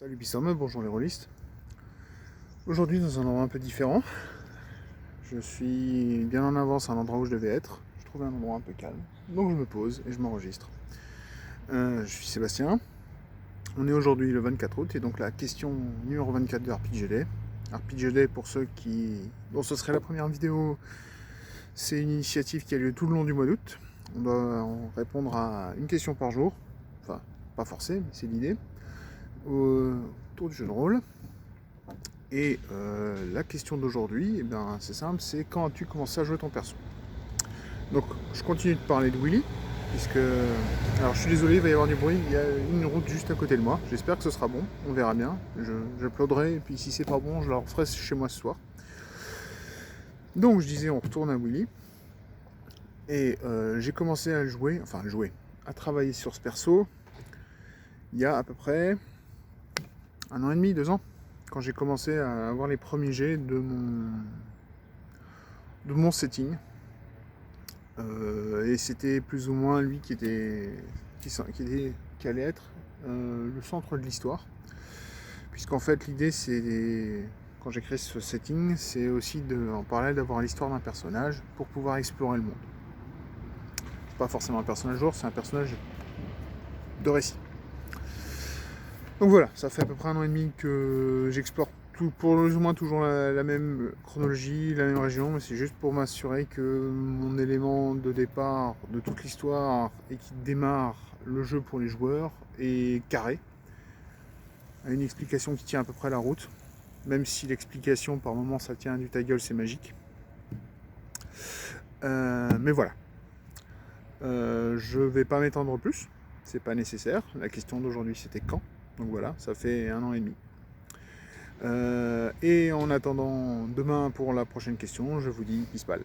Salut Bissom, bonjour les rôlistes. Aujourd'hui dans un endroit un peu différent. Je suis bien en avance à l'endroit où je devais être. Je trouvais un endroit un peu calme. Donc je me pose et je m'enregistre. Je suis Sébastien. On est aujourd'hui le 24 août et donc la question numéro 24 de RPGD. RPGD pour ceux dont ce serait la première vidéo, c'est une initiative qui a lieu tout le long du mois d'août. On doit en répondre à une question par jour. Enfin, pas forcé, mais c'est l'idée. Autour du jeu de rôle. Et la question d'aujourd'hui, c'est simple, c'est quand as-tu commencé à jouer ton perso? Donc je continue de parler de Willy, puisque... Alors je suis désolé, il va y avoir du bruit, il y a une route juste à côté de moi, j'espère que ce sera bon, on verra bien, j'applaudirai, et puis si c'est pas bon, je la referai chez moi ce soir. Donc je disais, on retourne à Willy, et j'ai commencé à jouer, à travailler sur ce perso, il y a à peu près 1 an et demi, 2 ans, quand j'ai commencé à avoir les premiers jets de mon setting. Et c'était plus ou moins lui qui allait être le centre de l'histoire. Puisqu'en fait l'idée c'est, quand j'ai créé ce setting, c'est aussi en parallèle d'avoir l'histoire d'un personnage pour pouvoir explorer le monde. C'est pas forcément un personnage joueur, c'est un personnage de récit. Donc voilà, ça fait à peu près 1 an et demi que j'explore pour plus ou moins toujours la même chronologie, la même région, mais c'est juste pour m'assurer que mon élément de départ de toute l'histoire et qui démarre le jeu pour les joueurs est carré, a une explication qui tient à peu près la route, même si l'explication par moment ça tient du ta gueule, c'est magique. Mais voilà. Je vais pas m'étendre plus, c'est pas nécessaire. La question d'aujourd'hui c'était quand. Donc voilà, ça fait 1 an et demi. Et en attendant demain pour la prochaine question, je vous dis peace pal.